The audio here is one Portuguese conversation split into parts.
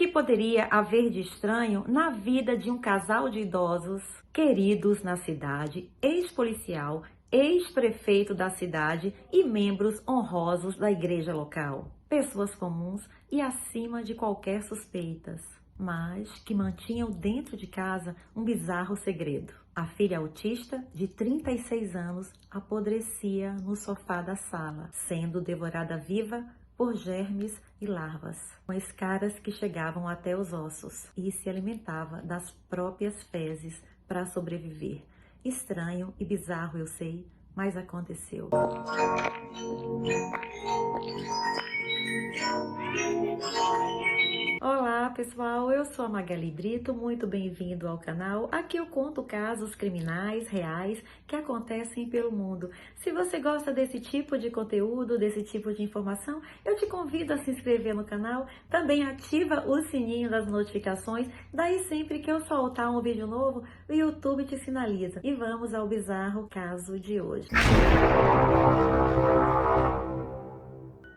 que poderia haver de estranho na vida de um casal de idosos queridos na cidade, ex-policial, ex-prefeito da cidade e membros honrosos da igreja local? Pessoas comuns e acima de qualquer suspeitas, mas que mantinham dentro de casa um bizarro segredo. A filha autista, de 36 anos, apodrecia no sofá da sala, sendo devorada viva por germes e larvas, com escaras que chegavam até os ossos, e se alimentava das próprias fezes para sobreviver. Estranho e bizarro, eu sei, mas aconteceu. Olá pessoal, eu sou a Magali Brito, muito bem-vindo ao canal. Aqui eu conto casos criminais reais que acontecem pelo mundo. Se você gosta desse tipo de conteúdo, desse tipo de informação, eu te convido a se inscrever no canal. Também ativa o sininho das notificações, daí sempre que eu soltar um vídeo novo, o YouTube te sinaliza. E vamos ao bizarro caso de hoje.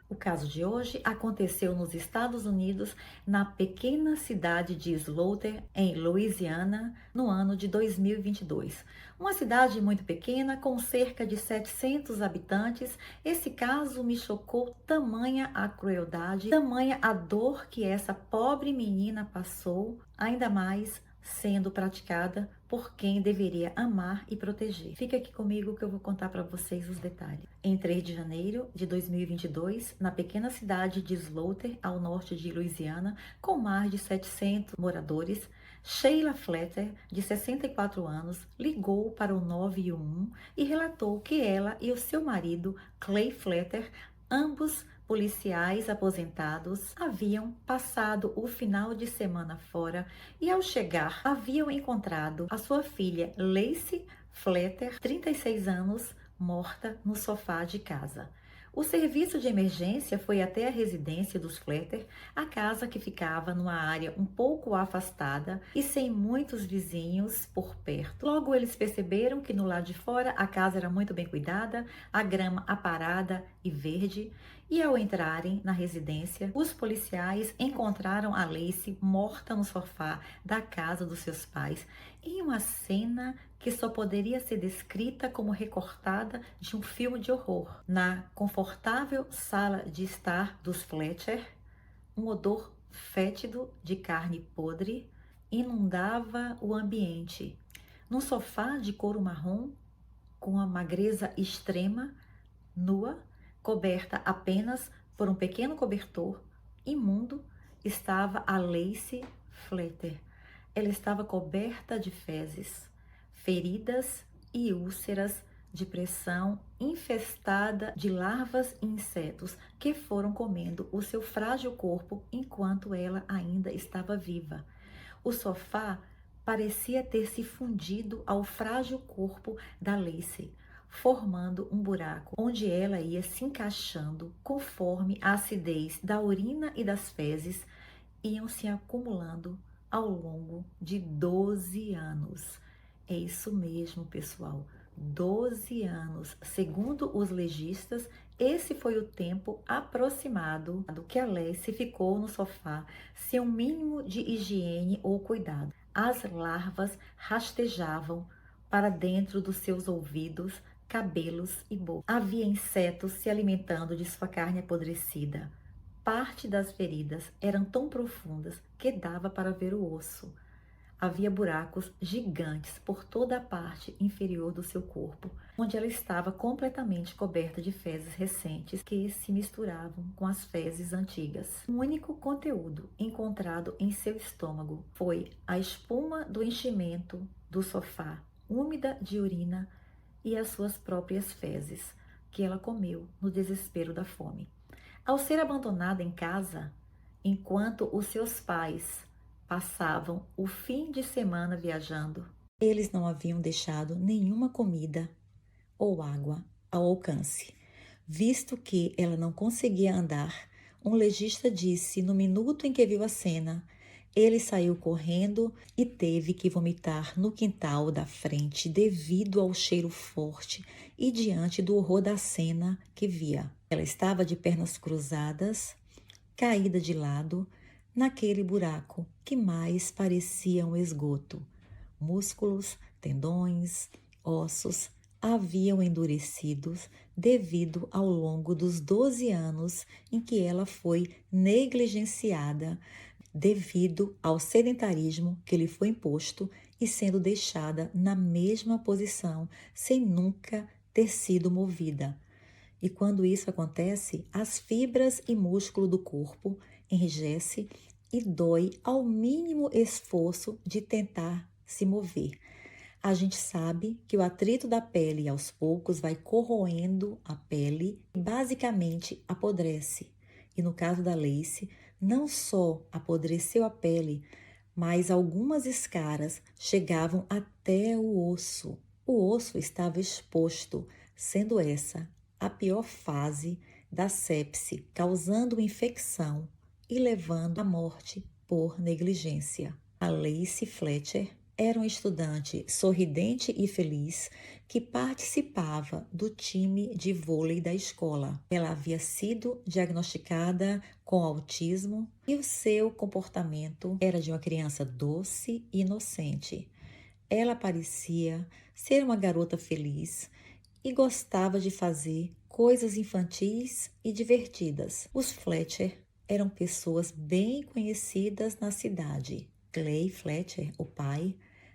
O caso de hoje aconteceu nos Estados Unidos, na pequena cidade de Slaughter, em Louisiana, no ano de 2022. Uma cidade muito pequena, com cerca de 700 habitantes. Esse caso me chocou, tamanha a crueldade, tamanha a dor que essa pobre menina passou, ainda mais sendo praticada por quem deveria amar e proteger. Fica aqui comigo que eu vou contar para vocês os detalhes. Em 3 de janeiro de 2022, na pequena cidade de Slaughter, ao norte de Louisiana, com mais de 700 moradores, Sheila Fletter, de 64 anos, ligou para o 911 e relatou que ela e o seu marido, Clay Fletter, ambos policiais aposentados, haviam passado o final de semana fora e, ao chegar, haviam encontrado a sua filha Lacey Fletter, 36 anos, morta no sofá de casa. O serviço de emergência foi até a residência dos Fletter, a casa que ficava numa área um pouco afastada e sem muitos vizinhos por perto. Logo eles perceberam que no lado de fora a casa era muito bem cuidada, a grama aparada e verde, e ao entrarem na residência, os policiais encontraram a Lacey morta no sofá da casa dos seus pais, em uma cena que só poderia ser descrita como recortada de um filme de horror. Na confortável sala de estar dos Fletcher, um odor fétido de carne podre inundava o ambiente. Num sofá de couro marrom, com a magreza extrema, nua, coberta apenas por um pequeno cobertor imundo, estava a Lacey Fletter. Ela estava coberta de fezes, feridas e úlceras de pressão, infestada de larvas e insetos que foram comendo o seu frágil corpo enquanto ela ainda estava viva. O sofá parecia ter se fundido ao frágil corpo da Lacey, formando um buraco onde ela ia se encaixando conforme a acidez da urina e das fezes iam se acumulando ao longo de 12 anos. É isso mesmo, pessoal, 12 anos. Segundo os legistas, esse foi o tempo aproximado do que a Lacey ficou no sofá sem um mínimo de higiene ou cuidado. As larvas rastejavam para dentro dos seus ouvidos, cabelos e boca. Havia insetos se alimentando de sua carne apodrecida. Parte das feridas eram tão profundas que dava para ver o osso. Havia buracos gigantes por toda a parte inferior do seu corpo, onde ela estava completamente coberta de fezes recentes que se misturavam com as fezes antigas. O único conteúdo encontrado em seu estômago foi a espuma do enchimento do sofá, úmida de urina, e as suas próprias fezes, que ela comeu no desespero da fome. Ao ser abandonada em casa, enquanto os seus pais passavam o fim de semana viajando, eles não haviam deixado nenhuma comida ou água ao alcance. Visto que ela não conseguia andar, um legista disse no minuto em que viu a cena, ele saiu correndo e teve que vomitar no quintal da frente devido ao cheiro forte e diante do horror da cena que via. Ela estava de pernas cruzadas, caída de lado, naquele buraco que mais parecia um esgoto. Músculos, tendões, ossos haviam endurecidos devido ao longo dos 12 anos em que ela foi negligenciada devido ao sedentarismo que lhe foi imposto e sendo deixada na mesma posição sem nunca ter sido movida. E quando isso acontece, as fibras e músculo do corpo enrijece e dói ao mínimo esforço de tentar se mover. A gente sabe que o atrito da pele aos poucos vai corroendo a pele e basicamente apodrece. E no caso da Lacey, não só apodreceu a pele, mas algumas escaras chegavam até o osso. O osso estava exposto, sendo essa a pior fase da sepse, causando infecção e levando à morte por negligência. A Lacey Fletcher era uma estudante sorridente e feliz que participava do time de vôlei da escola. Ela havia sido diagnosticada com autismo e o seu comportamento era de uma criança doce e inocente. Ela parecia ser uma garota feliz e gostava de fazer coisas infantis e divertidas. Os Fletcher eram pessoas bem conhecidas na cidade. Clay Fletcher, o pai,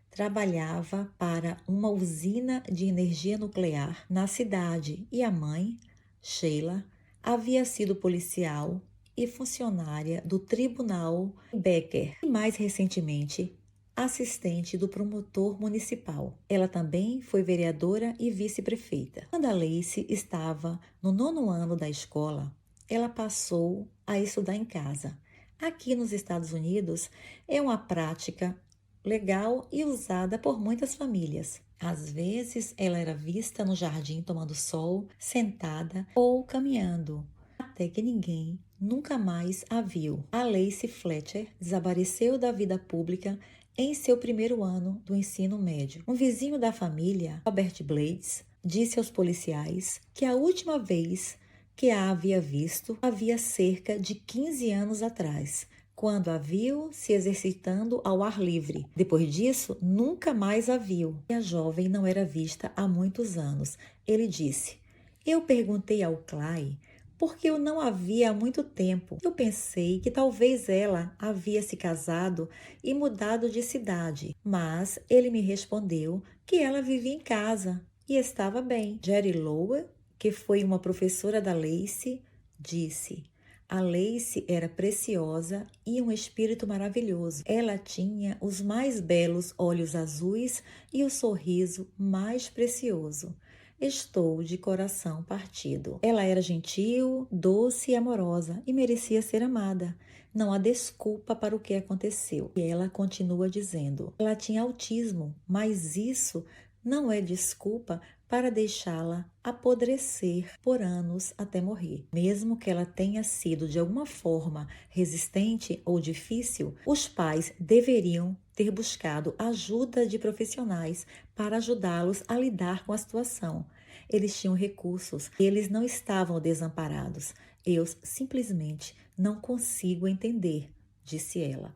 trabalhava para uma usina de energia nuclear na cidade e a mãe, Sheila, havia sido policial e funcionária do Tribunal Becker e, mais recentemente, assistente do promotor municipal. Ela também foi vereadora e vice-prefeita. Quando a Lacey estava no 9º ano da escola, ela passou a estudar em casa. Aqui nos Estados Unidos é uma prática legal e usada por muitas famílias. Às vezes ela era vista no jardim tomando sol, sentada ou caminhando, até que ninguém nunca mais a viu. A Lacey Fletcher desapareceu da vida pública em seu 1º ano do ensino médio. Um vizinho da família, Robert Blades, disse aos policiais que a última vez que a havia visto havia cerca de 15 anos atrás, quando a viu se exercitando ao ar livre. Depois disso, nunca mais a viu. E a jovem não era vista há muitos anos. Ele disse: "Eu perguntei ao Clay porque eu não a via há muito tempo. Eu pensei que talvez ela havia se casado e mudado de cidade, mas ele me respondeu que ela vivia em casa e estava bem." Jerry Lowe, que foi uma professora da Lacey, disse: "A Lacey era preciosa e um espírito maravilhoso. Ela tinha os mais belos olhos azuis e o sorriso mais precioso. Estou de coração partido. Ela era gentil, doce e amorosa e merecia ser amada. Não há desculpa para o que aconteceu." E ela continua dizendo: "Ela tinha autismo, mas isso não é desculpa para deixá-la apodrecer por anos até morrer. Mesmo que ela tenha sido de alguma forma resistente ou difícil, os pais deveriam ter buscado ajuda de profissionais para ajudá-los a lidar com a situação. Eles tinham recursos, eles não estavam desamparados. Eu simplesmente não consigo entender", disse ela.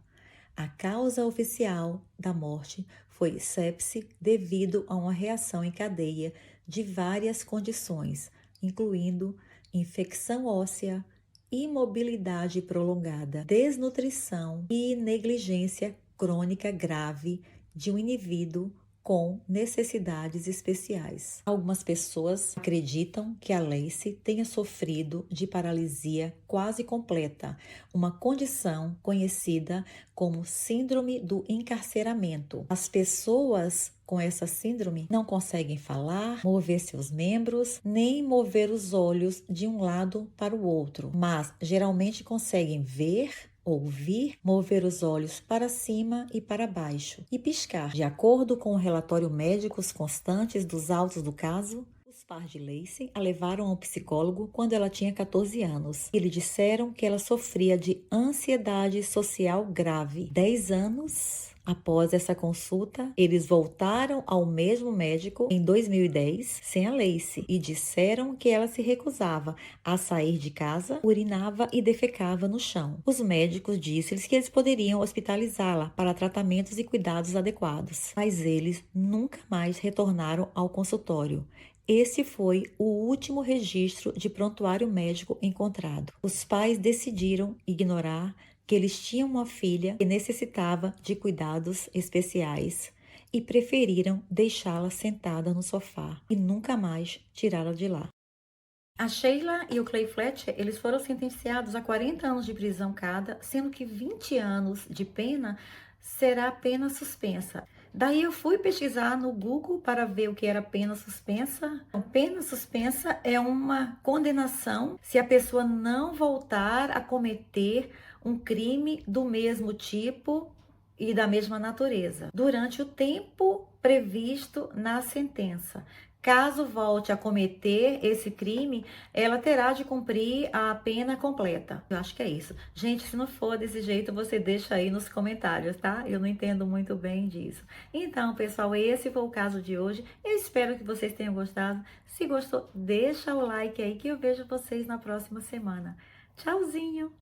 A causa oficial da morte foi sepse devido a uma reação em cadeia de várias condições, incluindo infecção óssea, imobilidade prolongada, desnutrição e negligência crônica grave de um indivíduo com necessidades especiais. Algumas pessoas acreditam que a Lacey tenha sofrido de paralisia quase completa, uma condição conhecida como síndrome do encarceramento. As pessoas com essa síndrome não conseguem falar, mover seus membros, nem mover os olhos de um lado para o outro, mas geralmente conseguem ver, ouvir, mover os olhos para cima e para baixo e piscar. De acordo com o relatório médicos constantes dos autos do caso, os pais de Lacey a levaram ao psicólogo quando ela tinha 14 anos e lhe disseram que ela sofria de ansiedade social grave. 10 anos após essa consulta, eles voltaram ao mesmo médico em 2010, sem a Lacey, e disseram que ela se recusava a sair de casa, urinava e defecava no chão. Os médicos disseram-lhes que eles poderiam hospitalizá-la para tratamentos e cuidados adequados, mas eles nunca mais retornaram ao consultório. Esse foi o último registro de prontuário médico encontrado. Os pais decidiram ignorar que eles tinham uma filha que necessitava de cuidados especiais e preferiram deixá-la sentada no sofá e nunca mais tirá-la de lá. A Sheila e o Clay Fletcher, eles foram sentenciados a 40 anos de prisão cada, sendo que 20 anos de pena será pena suspensa. Daí eu fui pesquisar no Google para ver o que era pena suspensa. Pena suspensa é uma condenação se a pessoa não voltar a cometer um crime do mesmo tipo e da mesma natureza durante o tempo previsto na sentença. Caso volte a cometer esse crime, ela terá de cumprir a pena completa. Eu acho que é isso. Gente, se não for desse jeito, você deixa aí nos comentários, tá? Eu não entendo muito bem disso. Então, pessoal, esse foi o caso de hoje. Eu espero que vocês tenham gostado. Se gostou, deixa o like aí que eu vejo vocês na próxima semana. Tchauzinho!